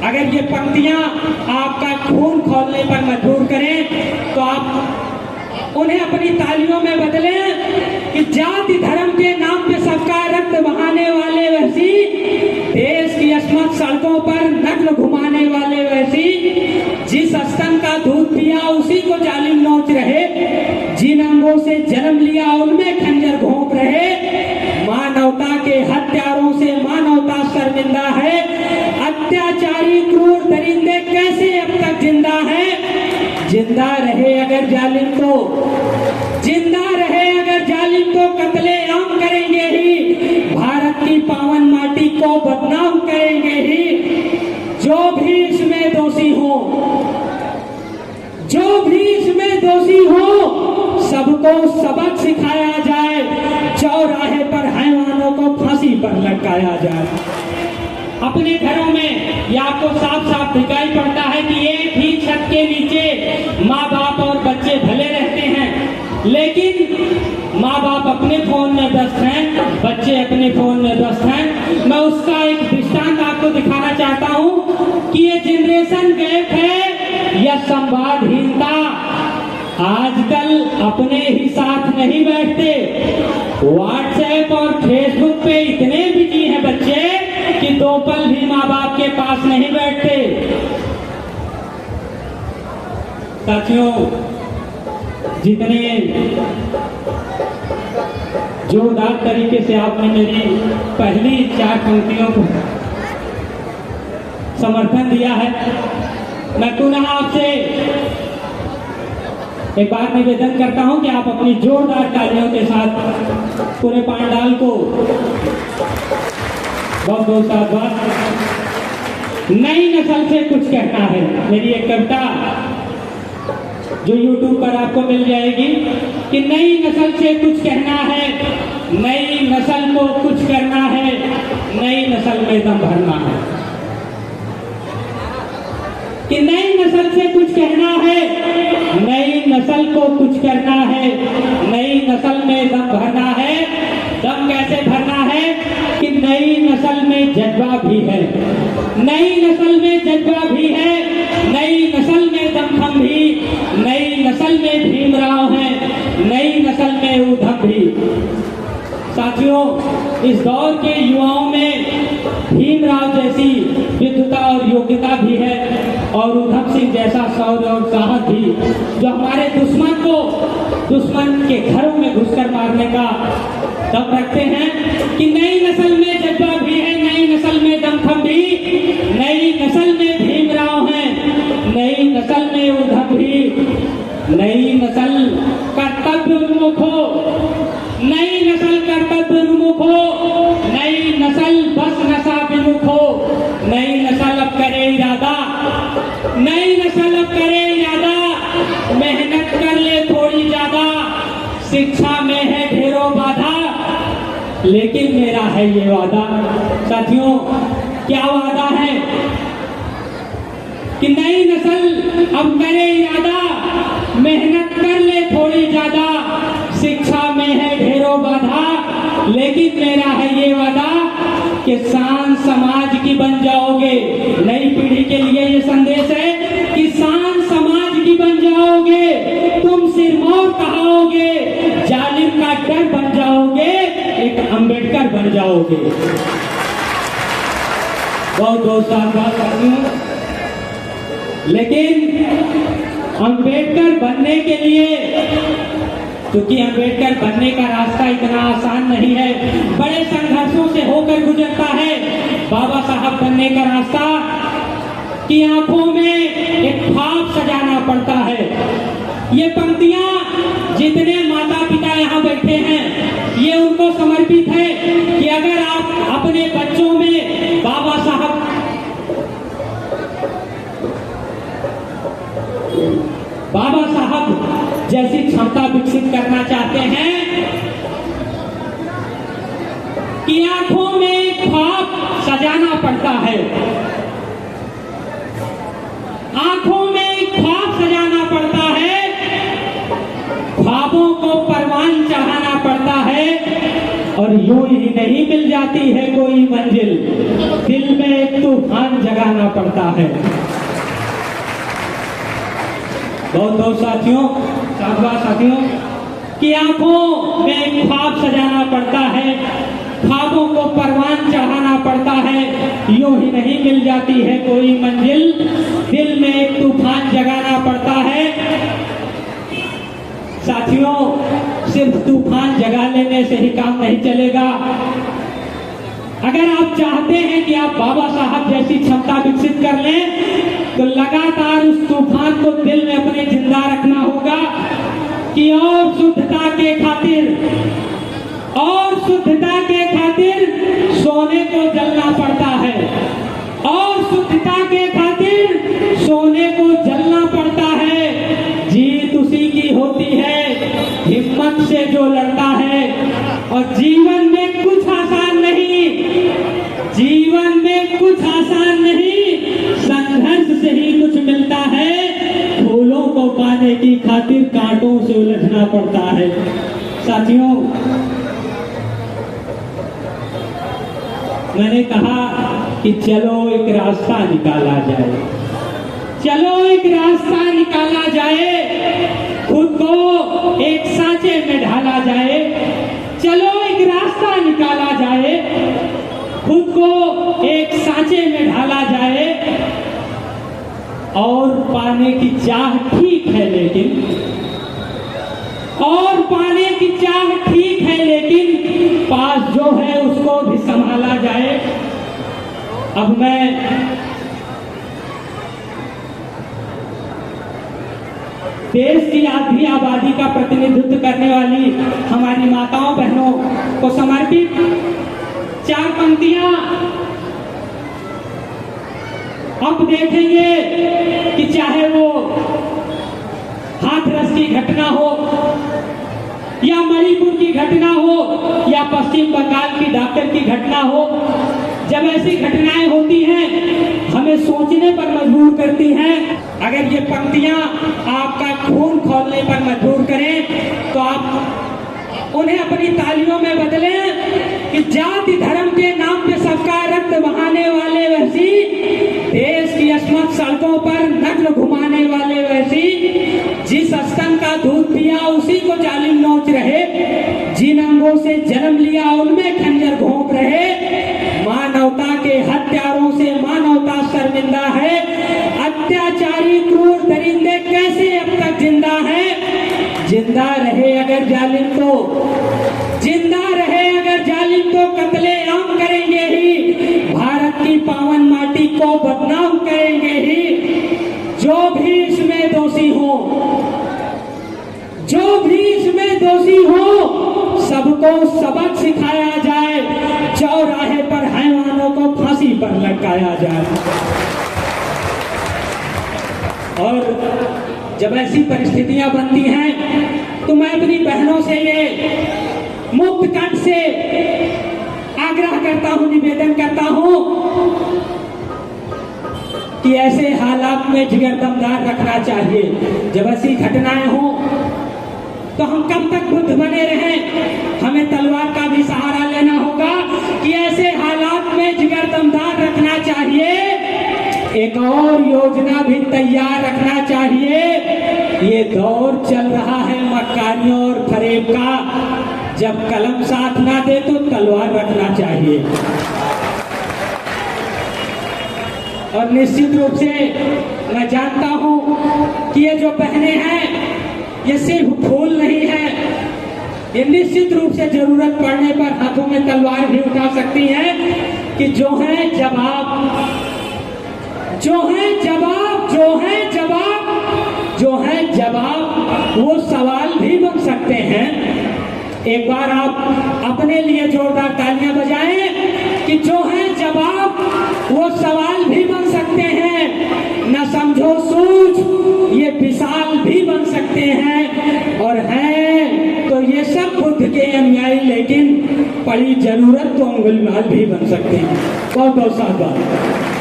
अगर ये पंक्तियां आपका खून खौलने पर मजबूर करें तो आप उन्हें अपनी तालियों में बदलें कि जाति धर्म के नाम पे सबका रक्त बहाने वाले वैसी, देश की अस्मत सड़कों पर नग्न घुमाने वाले वैसी, जिस स्तन का दूध पिया उसी को जालिम नोच रहे, जिन अंगों से जन्म लिया उनमें खंजर घोंप रहे, मानवता के हत्यारों से मानवता शर्मिंदा है, अत्याचारी क्रूर दरिंदे कैसे अब तक जिंदा है। जिंदा रहे अगर जालिम को, जिंदा रहे अगर जालिम को कत्ले आम करेंगे ही, भारत की पावन माटी को बदनाम करेंगे ही। जो भी इसमें दोषी हो, जो भी इसमें दोषी हो, सबको सबक सिखाया जाए, चौराहे पर हैवानों को फांसी पर लटकाया जाए। अपने घरों में या आपको साफ साफ दिखाई पड़ता है कि एक ही छत के नीचे माँ बाप और बच्चे भले रहते हैं, लेकिन माँ बाप अपने फोन में व्यस्त हैं, बच्चे अपने फोन में व्यस्त हैं। मैं उसका एक दृष्टांत आपको दिखाना चाहता हूँ कि ये जनरेशन गैप है या संवादहीनता। आजकल अपने ही साथ नहीं बैठते, व्हाट्सएप और फेसबुक पे इतने बिजी हैं बच्चे कि दो पल भी माँ बाप के पास नहीं बैठते। साथियों, जितने जोरदार तरीके से आपने मेरी पहली 4 पंक्तियों को समर्थन दिया है, मैं पुनः आपसे एक बार निवेदन करता हूं कि आप अपनी जोरदार तालियों के साथ पूरे पांडाल को बहुत बहुत साधुवाद। नई नस्ल से कुछ कहना है, मेरी एक कविता जो YouTube पर आपको मिल जाएगी कि नई नस्ल से कुछ कहना है, नई नस्ल को कुछ करना है, नई नस्ल में दम भरना है। कि नई नस्ल से कुछ कहना है, नई नस्ल को कुछ करना है, नई नस्ल में दम भरना है। दम कैसे भरना है कि नई नस्ल में जज्बा भी है, नई नस्ल में जज्बा भी है, नई नस्ल में दमखम भी, नई नस्ल में भीमराव है, नई नस्ल में उद्धव भी। साथियों, इस दौर के युवाओं में भीमराव जैसी विद्वता और योग्यता भी है और उद्धव सिंह जैसा शौर्य और साहस भी, जो हमारे दुश्मन को दुश्मन के घरों में घुसकर मारने का दम रखते हैं। कि नई नस्ल में जज्बा भी है, नई नस्ल में दमखम भी, नई नस्ल में भीमराव है, नई नस्ल में उद्धव भी। नई नस्ल कर्तव्य उन्मुख हो, नई नस्ल कर्तव्य उन्मुख हो, नई नस्ल बस नशा विमुख हो, नई नस्ल अब करे इरादा, नई नस्ल अब करे इरादा, मेहनत कर ले थोड़ी ज्यादा, शिक्षा में है ढेरों बाधा, लेकिन मेरा है ये वादा। साथियों, क्या वादा है कि नई नस्ल अब करे इरादा, मेहनत कर ले थोड़ी ज्यादा, शिक्षा में है ढेरों बाधा, लेकिन मेरा है ये वादा कि शान समाज की बन जाओगे। नई पीढ़ी के लिए ये संदेश है कि शान समाज की बन जाओगे, तुम सिरमौर कहाओगे, जालिम का डर बन जाओगे, एक अंबेडकर बन जाओगे। बहुत बहुत साधुवाद। लेकिन अंबेडकर बनने के लिए, क्योंकि अंबेडकर बनने का रास्ता इतना आसान नहीं है, बड़े संघर्षों से होकर गुजरता है। बाबा साहब बनने का रास्ता की आंखों में एक ख्वाब सजाना पड़ता है। ये पंक्तियां जितने माता पिता यहाँ बैठे हैं, ये उनको समर्पित है कि अगर आप अपने बच्चों में बाबा साहब जैसी क्षमता विकसित करना चाहते हैं कि आंखों में ख्वाब सजाना पड़ता है, आंखों में ख्वाब सजाना पड़ता है, ख्वाबों को परवान चढ़ाना पड़ता है और यूं ही नहीं मिल जाती है कोई मंजिल, दिल में एक तूफान जगाना पड़ता है। बहुत बहुत साथियों, साथियों की आंखों में ख्वाब सजाना पड़ता है, ख्वाबों को परवान चढ़ाना पड़ता है। यूं ही नहीं मिल जाती है कोई मंजिल, दिल में एक तूफान जगाना पड़ता है। साथियों, सिर्फ तूफान जगा लेने से ही काम नहीं चलेगा। अगर आप चाहते हैं कि आप बाबा साहब जैसी क्षमता विकसित कर लें, तो लगातार उस तूफान को दिल में अपने जिंदा रखना होगा कि और शुद्धता के खातिर सोने को जलना पड़ता है, और शुद्धता के खातिर सोने को जलना पड़ता है। जीत उसी की होती है हिम्मत से जो लड़ता है। और जीवन में कुछ आसान नहीं, संघर्ष से ही कुछ मिलता है। फूलों को पाने की खातिर कांटों से उलझना पड़ता है। साथियों, मैंने कहा कि चलो एक रास्ता निकाला जाए, खुद को एक सांचे में ढाला जाए। चलो एक रास्ता निकाला जाए, खुद को एक सांचे में ढाला जाए। और पाने की चाह ठीक है लेकिन पास जो है उसको भी संभाला जाए। अब मैं देश की आधी आबादी का प्रतिनिधित्व करने वाली हमारी माताओं बहनों को समर्पित 4 पंक्तियां अब देखेंगे कि चाहे वो हाथरस की घटना हो, या मणिपुर की घटना हो, या पश्चिम बंगाल की डॉक्टर की घटना हो। जब ऐसी घटनाएं होती हैं, हमें सोचने पर मजबूर करती हैं। अगर ये पंक्तियां आपका खून खौलने पर मजबूर करें, तो आप उन्हें अपनी तालियों में बदलें कि जाति धर्म के नाम पे सबका रक्त बहाने वाले वैसी, देश की अस्मत सड़कों पर नग्न घुमाने वाले वैसी, जिस स्तन का दूध पिया उसी को जालिम नोच रहे, जिन अंगों से जन्म लिया उनमें खंजर घोंप रहे। मानवता के हत्यारों से मानवता शर्मिंदा है। अत्याचारी क्रूर दरिंदे कैसे अब तक जिंदा है? जिंदा रहे अगर जालिम तो कत्ले आम करेंगे ही, भारत की पावन माटी को बदनाम करेंगे ही। जो भी इसमें दोषी हो सबको सबक सिखाया जाए, चौराहे पर हैवानों को फांसी पर लटकाया जाए। और जब ऐसी परिस्थितियां बनती हैं, तो मैं अपनी बहनों से ये मुक्त कंठ से आग्रह करता हूं, निवेदन करता हूं कि ऐसे हालात में जिगर दमदार रखना चाहिए। जब ऐसी घटनाएं हो तो हम कब तक बुद्ध बने रहें? हमें तलवार का भी सहारा लेना होगा कि ऐसे हालात में जिगर दमदार रखना चाहिए। एक और योजना भी तैयार रखना चाहिए। ये दौर चल रहा है मक्कारियों और फरेब का। जब कलम साथ ना दे तो तलवार रखना चाहिए। और निश्चित रूप से मैं जानता हूं कि ये जो बहनें हैं, ये सिर्फ फूल नहीं है, ये निश्चित रूप से जरूरत पड़ने पर हाथों में तलवार भी उठा सकती हैं कि जो है जवाब वो सवाल भी बन सकते हैं। एक बार आप अपने लिए जोरदार तालियां बजाएं कि जो है जवाब वो सवाल भी बन सकते हैं। न समझो सूझ ये विशाल भी बन सकते हैं। और हैं तो ये सब बुद्ध के अनुयायी, लेकिन पड़ी जरूरत तो अंगुलीमाल भी बन सकते हैं। बहुत बहुत साधुवाद।